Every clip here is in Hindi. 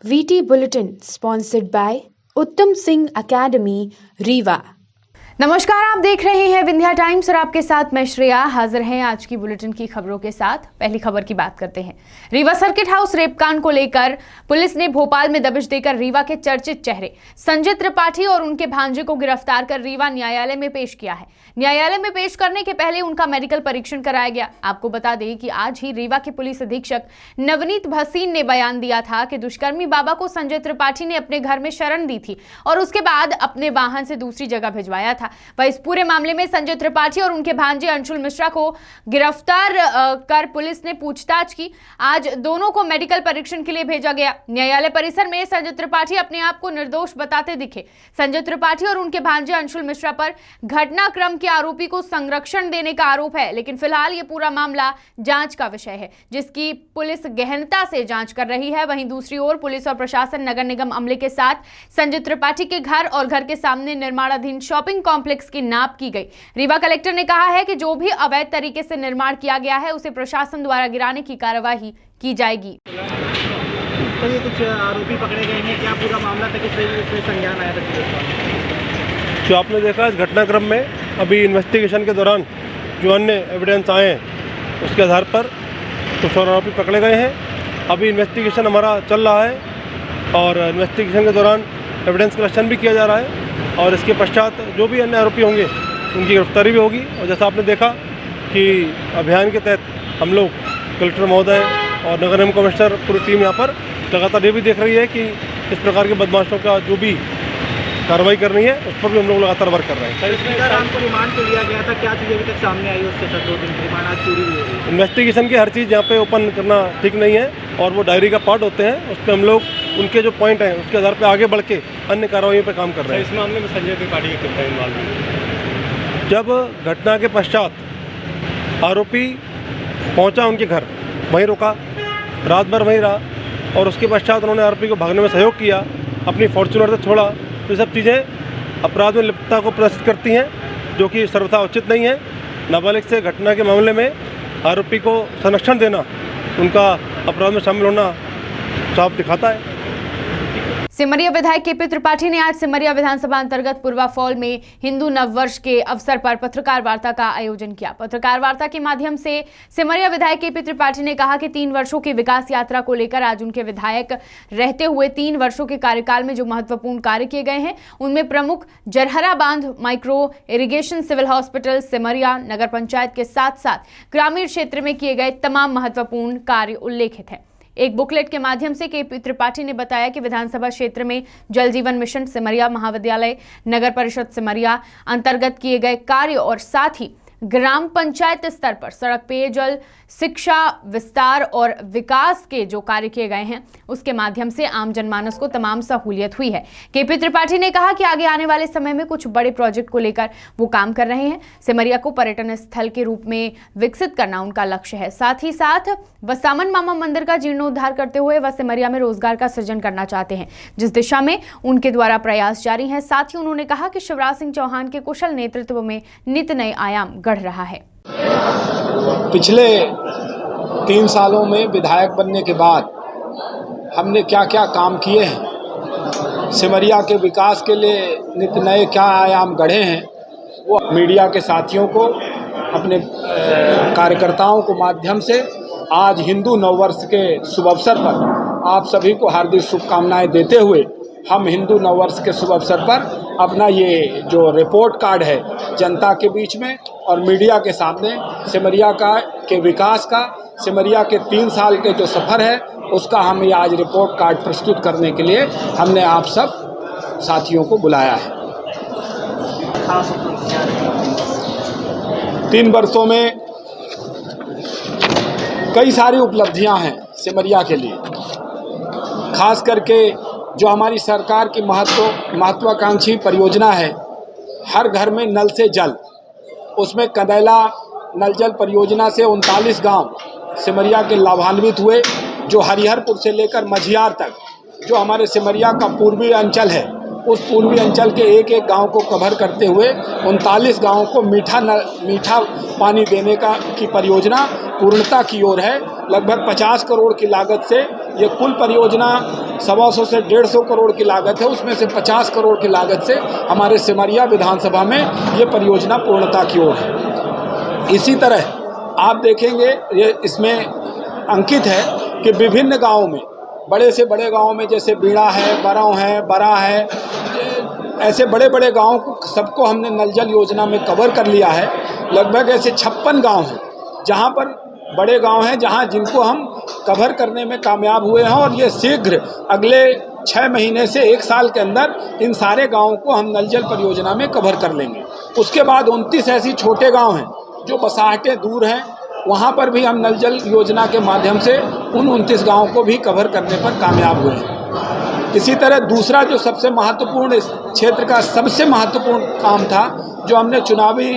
VT Bulletin sponsored by Uttam Singh Academy, Rewa. नमस्कार, आप देख रहे हैं विंध्या टाइम्स और आपके साथ मैं श्रेया हाजिर हैं आज की बुलेटिन की खबरों के साथ। पहली खबर की बात करते हैं। रीवा सर्किट हाउस रेपकांड को लेकर पुलिस ने भोपाल में दबिश देकर रीवा के चर्चित चेहरे संजय त्रिपाठी और उनके भांजे को गिरफ्तार कर रीवा न्यायालय में पेश किया है। न्यायालय में पेश करने के पहले उनका मेडिकल परीक्षण कराया गया। आपको बता दें कि आज ही रीवा के पुलिस अधीक्षक नवनीत भसीन ने बयान दिया था कि दुष्कर्मी बाबा को संजय त्रिपाठी ने अपने घर में शरण दी थी और उसके बाद अपने वाहन से दूसरी जगह भिजवाया था। वह इस पूरे मामले में संजय त्रिपाठी और उनके भांजे अंशुल मिश्रा को गिरफ्तार कर पुलिस ने पूछताछ की। आज दोनों को मेडिकल परीक्षण के लिए भेजा गया। न्यायालय परिसर में संजय त्रिपाठी अपने आप को निर्दोष बताते दिखे। संजय त्रिपाठी और उनके भांजे अंशुल मिश्रा पर घटनाक्रम के आरोपी को संरक्षण देने का आरोप है, लेकिन फिलहाल ये पूरा मामला जांच का विषय है, जिसकी पुलिस गहनता से जांच कर रही है। वहीं दूसरी ओर पुलिस और प्रशासन नगर निगम अमले के साथ संजय त्रिपाठी के घर और घर के सामने निर्माणाधीन शॉपिंग कॉम्प्लेक्स की नाप की गई। रीवा कलेक्टर ने कहा है कि जो भी अवैध तरीके से निर्माण किया गया है उसे प्रशासन द्वारा गिराने की कार्यवाही की जाएगी। तो ये कुछ आरोपी पकड़े गए हैं, क्या पूरा मामला था, किस संज्ञान आया था? जो आपने देखा इस घटनाक्रम में अभी इन्वेस्टिगेशन के दौरान जो अन्य एविडेंस आए हैं उसके आधार पर कुछ और आरोपी पकड़े गए हैं। अभी इन्वेस्टिगेशन हमारा चल रहा है और इन्वेस्टिगेशन के दौरान एविडेंस कलेक्शन भी किया जा रहा है और इसके पश्चात जो भी अन्य आरोपी होंगे उनकी गिरफ्तारी भी होगी। और जैसा आपने देखा कि अभियान के तहत हम लोग कलेक्टर महोदय और नगर निगम कमिश्नर पूरी टीम यहाँ पर लगातार ये भी देख रही है कि इस प्रकार के बदमाशों का जो भी कार्रवाई करनी है उस पर भी हम लोग लगातार वर्क कर रहे हैं। सर, आपको रिमांड पे लिया गया था, क्या चीज़ अभी तक सामने आई उसके साथ 2 दिन रिमांड आज चोरी हुई है? इन्वेस्टिगेशन की हर चीज़ यहाँ पे ओपन करना ठीक नहीं है और वो डायरी का पार्ट होते हैं, उस पर हम लोग उनके जो पॉइंट हैं उसके आधार पर आगे बढ़ के अन्य कार्रवाइयों पर काम कर रहे हैं। इस मामले में संजय त्रिपाठी के कितना इन्वॉल्वमेंट? जब घटना के पश्चात आरोपी पहुंचा उनके घर, वहीं रुका, रात भर वहीं रहा और उसके पश्चात उन्होंने आरोपी को भागने में सहयोग किया, अपनी फॉर्च्यूनर से छोड़ा। तो ये सब चीज़ें अपराध में लिप्तता को प्रदर्शित करती हैं, जो कि सर्वथा उचित नहीं है। नाबालिग से घटना के मामले में आरोपी को संरक्षण देना उनका अपराध में शामिल होना साफ दिखाता है। सिमरिया विधायक केपी त्रिपाठी ने आज सिमरिया विधानसभा अंतर्गत पूर्वा फॉल में हिंदू नववर्ष के अवसर पर पत्रकार वार्ता का आयोजन किया। पत्रकार वार्ता के माध्यम से सिमरिया विधायक केपी त्रिपाठी ने कहा कि 3 वर्षों की विकास यात्रा को लेकर आज उनके विधायक रहते हुए 3 वर्षों के कार्यकाल में जो महत्वपूर्ण कार्य किए गए हैं उनमें प्रमुख जरहरा बांध, micro irrigation, civil hospital, Simaria Nagar Panchayat के साथ साथ ग्रामीण क्षेत्र में किए गए तमाम महत्वपूर्ण कार्य उल्लेखित है। एक बुकलेट के माध्यम से केपी त्रिपाठी ने बताया कि विधानसभा क्षेत्र में जल जीवन मिशन, सिमरिया महाविद्यालय, नगर परिषद सिमरिया अंतर्गत किए गए कार्य और साथ ही ग्राम पंचायत स्तर पर सड़क, पेयजल, शिक्षा, विस्तार और विकास के जो कार्य किए गए हैं उसके माध्यम से आम जनमानस को तमाम सहूलियत हुई है। केपी त्रिपाठी ने कहा कि आगे आने वाले समय में कुछ बड़े प्रोजेक्ट को लेकर वो काम कर रहे हैं। सिमरिया को पर्यटन स्थल के रूप में विकसित करना उनका लक्ष्य है। साथ ही साथ वह सामन मामा मंदिर का जीर्णोद्धार करते हुए वह सिमरिया में रोजगार का सृजन करना चाहते हैं, जिस दिशा में उनके द्वारा प्रयास जारी हैं। साथ ही उन्होंने कहा कि शिवराज सिंह चौहान के कुशल नेतृत्व में नित नए आयाम गढ़ रहा है। पिछले 3 सालों में विधायक बनने के बाद हमने क्या क्या काम किए हैं, सिमरिया के विकास के लिए नित नए क्या आयाम गढ़े हैं, वो मीडिया के साथियों को, अपने कार्यकर्ताओं को माध्यम से आज हिंदू नववर्ष के शुभ अवसर पर आप सभी को हार्दिक शुभकामनाएं देते हुए हम हिंदू नववर्ष के शुभ अवसर पर अपना ये जो रिपोर्ट कार्ड है जनता के बीच में और मीडिया के सामने सिमरिया के विकास का, सिमरिया के 3 साल के जो सफ़र है उसका हम ये आज रिपोर्ट कार्ड प्रस्तुत करने के लिए हमने आप सब साथियों को बुलाया है। 3 वर्षों में कई सारी उपलब्धियां हैं सिमरिया के लिए, खास करके जो हमारी सरकार की महत्वाकांक्षी परियोजना है हर घर में नल से जल, उसमें कदैला नल जल परियोजना से 39 गांव सिमरिया के लाभान्वित हुए, जो हरिहरपुर से लेकर मझियार तक जो हमारे सिमरिया का पूर्वी अंचल है उस पूर्वी अंचल के एक एक गांव को कवर करते हुए 39 गांवों को मीठा पानी देने की परियोजना पूर्णता की ओर है। लगभग 50 करोड़ की लागत से ये कुल परियोजना 125 से 150 करोड़ की लागत है, उसमें से 50 करोड़ की लागत से हमारे सिमरिया विधानसभा में ये परियोजना पूर्णता की ओर है। इसी तरह आप देखेंगे ये इसमें अंकित है कि विभिन्न गांवों में, बड़े से बड़े गांवों में जैसे बीड़ा है, बरौं है, बरा है, ऐसे बड़े बड़े गांवों को सबको हमने नल जल योजना में कवर कर लिया है। लगभग ऐसे 56 गांव हैं जहां पर बड़े गांव हैं जिनको हम कवर करने में कामयाब हुए हैं, और ये शीघ्र अगले 6 महीने से 1 साल के अंदर इन सारे गाँवों को हम नल जल परियोजना में कवर कर लेंगे। उसके बाद 29 ऐसी छोटे गाँव हैं जो बसाहटें दूर हैं, वहाँ पर भी हम नल जल योजना के माध्यम से उन 29 गाँवों को भी कवर करने पर कामयाब हुए हैं। इसी तरह दूसरा जो सबसे महत्वपूर्ण इस क्षेत्र का सबसे महत्वपूर्ण काम था, जो हमने चुनावी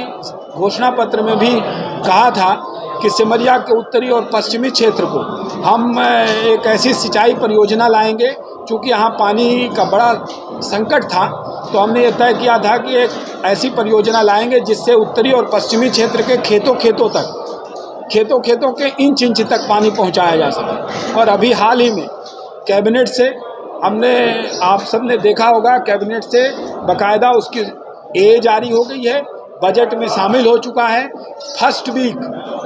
घोषणा पत्र में भी कहा था कि सिमरिया के उत्तरी और पश्चिमी क्षेत्र को हम एक ऐसी सिंचाई परियोजना लाएंगे। चूँकि यहाँ पानी का बड़ा संकट था, तो हमने ये तय किया था कि एक ऐसी परियोजना लाएंगे जिससे उत्तरी और पश्चिमी क्षेत्र के खेतों के इंच तक पानी पहुँचाया जा सके। और अभी हाल ही में कैबिनेट से हमने, आप सबने देखा होगा, कैबिनेट से बाकायदा उसकी जारी हो गई है, बजट में शामिल हो चुका है। फर्स्ट वीक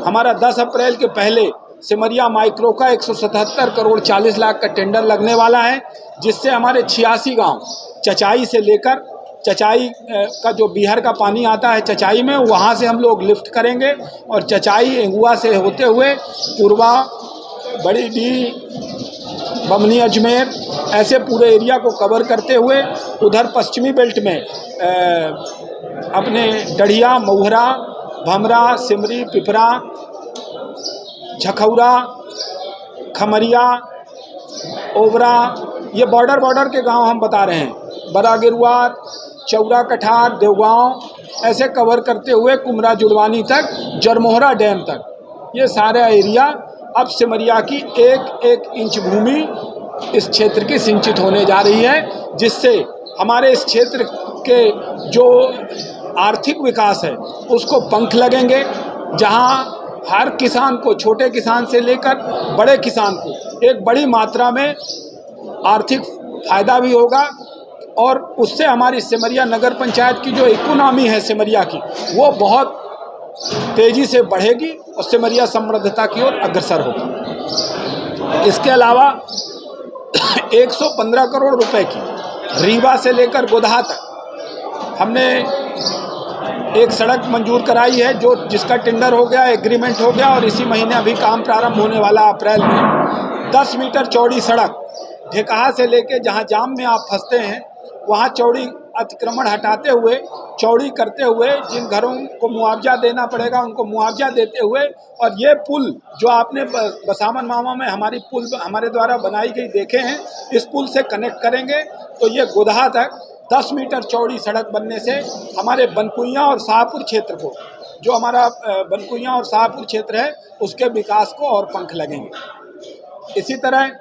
हमारा 10 अप्रैल के पहले सिमरिया माइक्रो का 177 करोड़ 40 लाख का टेंडर लगने वाला है, जिससे हमारे 86 गांव चचाई से लेकर, चचाई का जो बिहार का पानी आता है चचाई में, वहाँ से हम लोग लिफ्ट करेंगे और चचाई एंगुआ से होते हुए पूर्वा, बड़ी डी, बमनी, अजमेर, ऐसे पूरे एरिया को कवर करते हुए उधर पश्चिमी बेल्ट में अपने डढ़िया, मऊहरा, भमरा, सिमरी, पिपरा, झखौरा, खमरिया, ओबरा, ये बॉर्डर के गांव हम बता रहे हैं। बड़ा गिरवार, चौरा कठार, देवगांव, ऐसे कवर करते हुए कुमरा जुड़वानी तक, जरमोहरा डैम तक, ये सारा एरिया अब सिमरिया की एक इंच भूमि इस क्षेत्र की सिंचित होने जा रही है, जिससे हमारे इस क्षेत्र के जो आर्थिक विकास है उसको पंख लगेंगे। जहां हर किसान को, छोटे किसान से लेकर बड़े किसान को एक बड़ी मात्रा में आर्थिक फायदा भी होगा, और उससे हमारी सिमरिया नगर पंचायत की जो इकोनॉमी है सिमरिया की, वो बहुत तेज़ी से बढ़ेगी और सिमरिया समृद्धता की ओर अग्रसर होगा। इसके अलावा 115 करोड़ रुपए की रीवा से लेकर गोधा तक हमने एक सड़क मंजूर कराई है, जिसका टेंडर हो गया, एग्रीमेंट हो गया, और इसी महीने अभी काम प्रारंभ होने वाला अप्रैल में। 10 मीटर चौड़ी सड़क ढेकहा से लेके जहां जाम में आप फंसते हैं वहां चौड़ी अतिक्रमण हटाते हुए, चौड़ी करते हुए, जिन घरों को मुआवजा देना पड़ेगा उनको मुआवजा देते हुए, और ये पुल जो आपने बसामन मामा में हमारी पुल हमारे द्वारा बनाई गई देखे हैं, इस पुल से कनेक्ट करेंगे तो ये गोधा तक 10 मीटर चौड़ी सड़क बनने से हमारे बनकुइयाँ और शाहपुर क्षेत्र को, जो हमारा बनकुइयाँ और शाहपुर क्षेत्र है, उसके विकास को और पंख लगेंगे। इसी तरह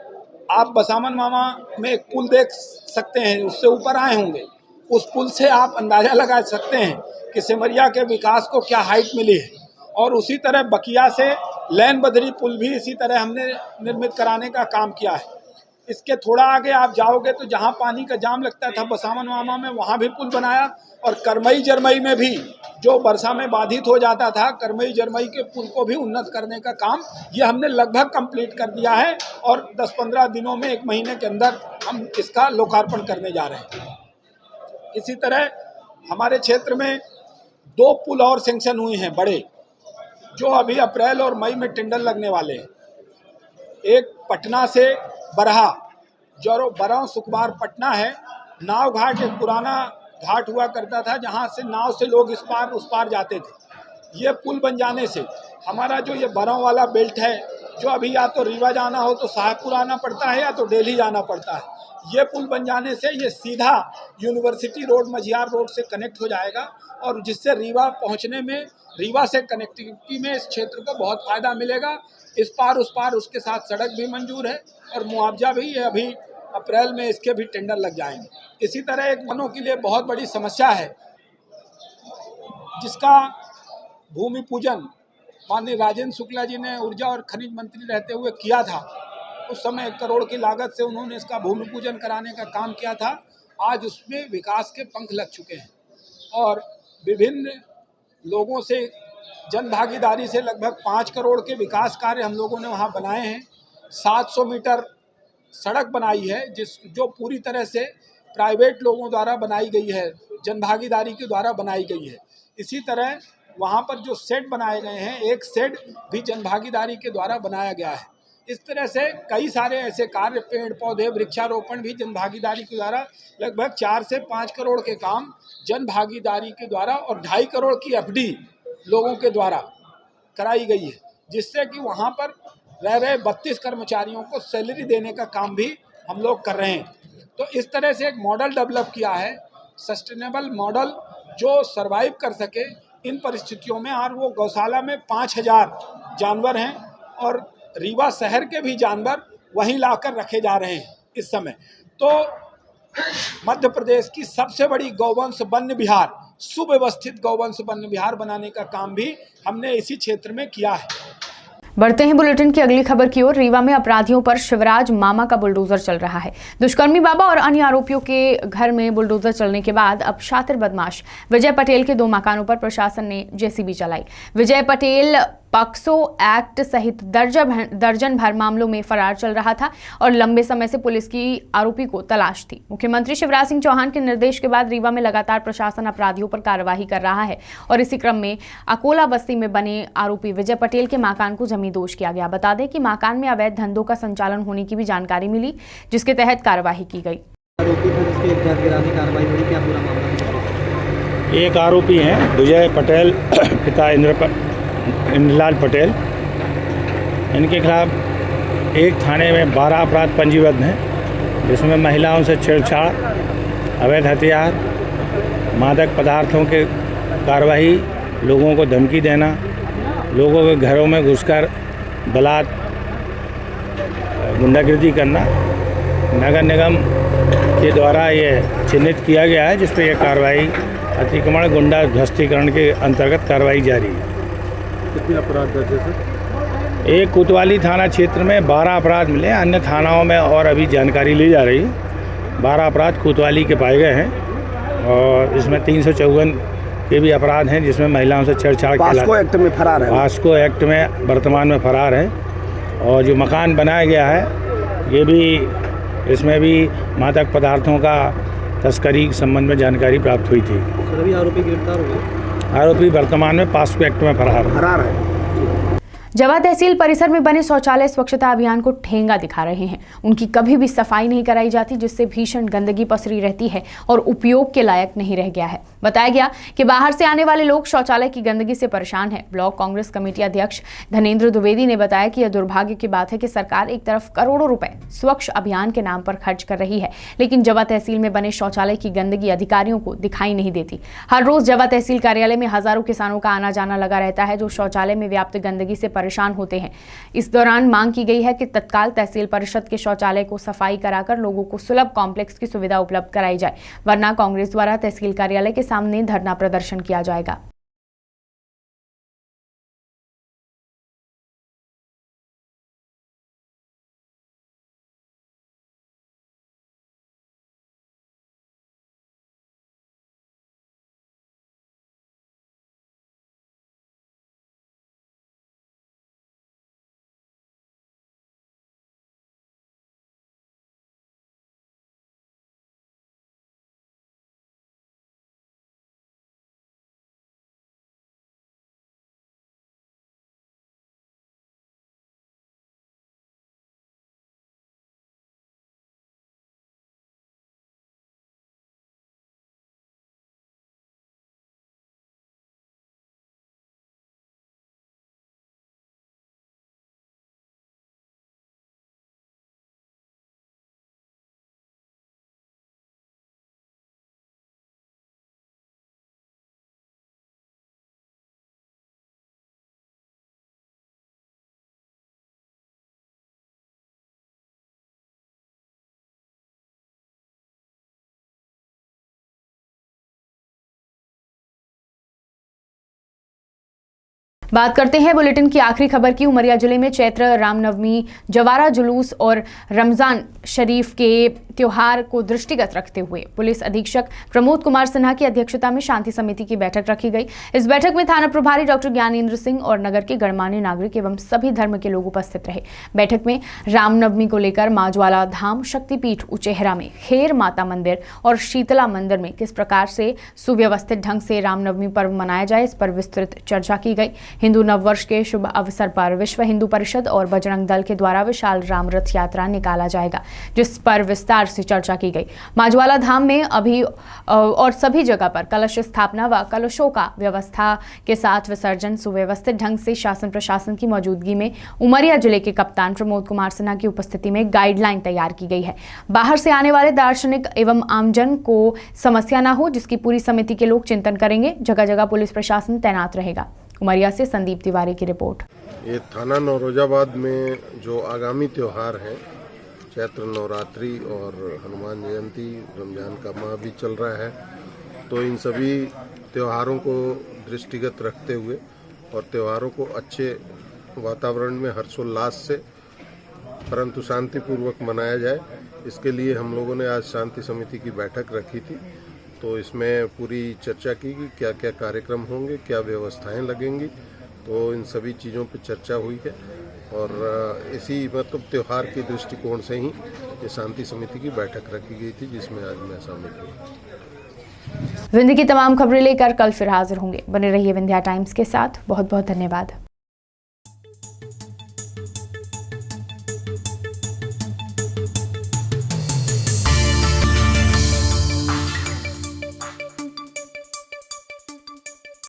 आप बसामन मामा में एक पुल देख सकते हैं, उससे ऊपर आए होंगे, उस पुल से आप अंदाज़ा लगा सकते हैं कि सिमरिया के विकास को क्या हाइट मिली है। और उसी तरह बकिया से लैन बदरी पुल भी इसी तरह हमने निर्मित कराने का काम किया है। इसके थोड़ा आगे आप जाओगे तो जहां पानी का जाम लगता था बसामन मामा में, वहां भी पुल बनाया, और करमई जरमई में भी जो वर्षा में बाधित हो जाता था, करमई जरमई के पुल को भी उन्नत करने का काम ये हमने लगभग कंप्लीट कर दिया है, और 10-15 दिनों में, 1 महीने के अंदर हम इसका लोकार्पण करने जा रहे हैं। इसी तरह हमारे क्षेत्र में 2 पुल और सैंक्शन हुए हैं बड़े, जो अभी अप्रैल और मई में टेंडर लगने वाले हैं। एक पटना से बरहा, जो बरौं सुकबार पटना है, नाव घाट एक पुराना घाट हुआ करता था जहां से नाव से लोग इस पार उस पार जाते थे। ये पुल बन जाने से हमारा जो ये बरौं वाला बेल्ट है, जो अभी या तो रीवा जाना हो तो शाहपुर आना पड़ता है या तो दिल्ली जाना पड़ता है, ये पुल बन जाने से ये सीधा यूनिवर्सिटी रोड, मझियार रोड से कनेक्ट हो जाएगा, और जिससे रीवा पहुंचने में, रीवा से कनेक्टिविटी में इस क्षेत्र को बहुत फ़ायदा मिलेगा। इस पार उस पार उसके साथ सड़क भी मंजूर है और मुआवजा भी ये अभी अप्रैल में इसके भी टेंडर लग जाएंगे। इसी तरह एक वनों के लिए बहुत बड़ी समस्या है, जिसका भूमि पूजन माननीय राजेंद्र शुक्ला जी ने ऊर्जा और खनिज मंत्री रहते हुए किया था। उस समय 1 करोड़ की लागत से उन्होंने इसका भूमि पूजन कराने का काम किया था। आज उसमें विकास के पंख लग चुके हैं और विभिन्न लोगों से जन भागीदारी से लगभग 5 करोड़ के विकास कार्य हम लोगों ने वहाँ बनाए हैं। 700 मीटर सड़क बनाई है जो पूरी तरह से प्राइवेट लोगों द्वारा बनाई गई है, जन भागीदारी के द्वारा बनाई गई है। इसी तरह वहाँ पर जो शेड बनाए गए हैं, एक शेड भी जन भागीदारी के द्वारा बनाया गया है। इस तरह से कई सारे ऐसे कार्य, पेड़ पौधे, वृक्षारोपण भी जन भागीदारी के द्वारा लगभग 4 से 5 करोड़ के काम जन भागीदारी के द्वारा और 2.5 करोड़ की एफडी लोगों के द्वारा कराई गई है, जिससे कि वहाँ पर रह रहे 32 कर्मचारियों को सैलरी देने का काम भी हम लोग कर रहे हैं। तो इस तरह से एक मॉडल डेवलप किया है, सस्टेनेबल मॉडल, जो सरवाइव कर सके इन परिस्थितियों में। और वो गौशाला में 5000 जानवर हैं और रीवा शहर के भी जानवर वहीं लाकर रखे जा रहे हैं इस समय। तो मध्य प्रदेश की सबसे बड़ी गौवंश वन्य विहार, सुव्यवस्थित गौवंश वन्य विहार बनाने का काम भी हमने इसी क्षेत्र में किया है। बढ़ते हैं बुलेटिन की अगली खबर की ओर। रीवा में अपराधियों पर शिवराज मामा का बुलडोजर चल रहा है। दुष्कर्मी बाबा और अन्य आरोपियों के घर में बुलडोजर चलने के बाद अब शातिर बदमाश विजय पटेल के 2 मकानों पर प्रशासन ने जेसीबी चलाई। विजय पटेल पॉक्सो एक्ट सहित दर्जन भर मामलों में फरार चल रहा था और लंबे समय से पुलिस की आरोपी को तलाश थी। मुख्यमंत्री शिवराज सिंह चौहान के निर्देश के बाद रीवा में लगातार प्रशासन अपराधियों पर कार्रवाई कर रहा है और इसी क्रम में अकोला बस्ती में बने आरोपी विजय पटेल के मकान को जमींदोज किया गया। बता दें कि मकान में अवैध धंधों का संचालन होने की भी जानकारी मिली, जिसके तहत कार्रवाई की गई। एक आरोपी हैं विजय पटेल, पिता इंद्रलाल पटेल। इनके खिलाफ एक थाने में 12 अपराध पंजीबद्ध हैं, जिसमें महिलाओं से छेड़छाड़, अवैध हथियार, मादक पदार्थों के कार्रवाई, लोगों को धमकी देना, लोगों के घरों में घुसकर बलात्, गुंडागिर्दी करना नगर निगम के द्वारा ये चिन्हित किया गया है, जिस पर यह कार्रवाई अतिक्रमण गुंडा ध्वस्तीकरण के अंतर्गत कार्रवाई जारी है। कितने अपराध दर्ज है सर? एक कोतवाली थाना क्षेत्र में 12 अपराध मिले, अन्य थानाओं में और अभी जानकारी ली जा रही है। 12 अपराध कोतवाली के पाए गए हैं और इसमें 354 के भी अपराध हैं, जिसमें महिलाओं से छेड़छाड़ पॉस्को एक्ट में फरार है। पॉस्को एक्ट में वर्तमान में फरार है। और जो मकान बनाया गया है, ये भी, इसमें भी मादक पदार्थों का तस्करी के संबंध में जानकारी प्राप्त हुई थी। सभी आरोपी गिरफ्तार हो गए। आरोपी वर्तमान में पॉस्को एक्ट में फरार है। जवा तहसील परिसर में बने शौचालय स्वच्छता अभियान को ठेंगा दिखा रहे हैं। उनकी कभी भी सफाई नहीं कराई जाती, जिससे भीषण गंदगी पसरी रहती है और उपयोग के लायक नहीं रह गया है। बताया गया कि बाहर से आने वाले लोग शौचालय की गंदगी से परेशान हैं। ब्लॉक कांग्रेस कमेटी अध्यक्ष धनेंद्र द्विवेदी ने बताया कि यह दुर्भाग्य की बात है कि सरकार एक तरफ करोड़ों रुपए स्वच्छ अभियान के नाम पर खर्च कर रही है, लेकिन जवा तहसील में बने शौचालय की गंदगी अधिकारियों को दिखाई नहीं देती। हर रोज जवा तहसील कार्यालय में हजारों किसानों का आना जाना लगा रहता है, जो शौचालय में व्याप्त गंदगी से परेशान होते हैं। इस दौरान मांग की गई है कि तत्काल तहसील परिषद के शौचालय को सफाई कराकर लोगों को सुलभ कॉम्प्लेक्स की सुविधा उपलब्ध कराई जाए, वरना कांग्रेस द्वारा तहसील कार्यालय के सामने धरना प्रदर्शन किया जाएगा। बात करते हैं बुलेटिन की आखिरी खबर की। उमरिया जिले में चैत्र रामनवमी, जवारा जुलूस और रमजान शरीफ के त्योहार को दृष्टिगत रखते हुए पुलिस अधीक्षक प्रमोद कुमार सिन्हा की अध्यक्षता में शांति समिति की बैठक रखी गई। इस बैठक में थाना प्रभारी डॉक्टर ज्ञानेंद्र सिंह और नगर के गणमान्य नागरिक एवं सभी धर्म के लोग उपस्थित रहे। बैठक में रामनवमी को लेकर माजवाला धाम, शक्तिपीठ उचेहरा में, खेर माता मंदिर और शीतला मंदिर में किस प्रकार से सुव्यवस्थित ढंग से रामनवमी पर्व मनाया जाए, इस पर विस्तृत चर्चा की गई। हिंदू नववर्ष के शुभ अवसर पर विश्व हिंदू परिषद और बजरंग दल के द्वारा विशाल राम रथ यात्रा निकाला जाएगा, जिस पर विस्तार से चर्चा की गई। माजवाला धाम में अभी और सभी जगह पर कलश स्थापना व कलशों का व्यवस्था के साथ विसर्जन सुव्यवस्थित ढंग से शासन प्रशासन की मौजूदगी में उमरिया जिले के कप्तान प्रमोद कुमार सिन्हा की उपस्थिति में गाइडलाइन तैयार की गई है। बाहर से आने वाले दार्शनिक एवं आमजन को समस्या न हो, जिसकी पूरी समिति के लोग चिंतन करेंगे। जगह जगह पुलिस प्रशासन तैनात रहेगा। उमरिया से संदीप तिवारी की रिपोर्ट। ये थाना नौरोजाबाद में जो आगामी त्यौहार हैं, चैत्र नवरात्रि और हनुमान जयंती, रमजान का माह भी चल रहा है, तो इन सभी त्योहारों को दृष्टिगत रखते हुए और त्योहारों को अच्छे वातावरण में हर्षोल्लास से परंतु शांतिपूर्वक मनाया जाए, इसके लिए हम लोगों ने आज शांति समिति की बैठक रखी थी। तो इसमें पूरी चर्चा की कि क्या क्या कार्यक्रम होंगे, क्या व्यवस्थाएं लगेंगी, तो इन सभी चीज़ों पर चर्चा हुई है और इसी मतलब त्यौहार के दृष्टिकोण से ही ये शांति समिति की बैठक रखी गई थी, जिसमें आज मैं शामिल हुआ। विंध्य की तमाम खबरें लेकर कल फिर हाजिर होंगे। बने रहिए विंध्या टाइम्स के साथ। बहुत बहुत धन्यवाद।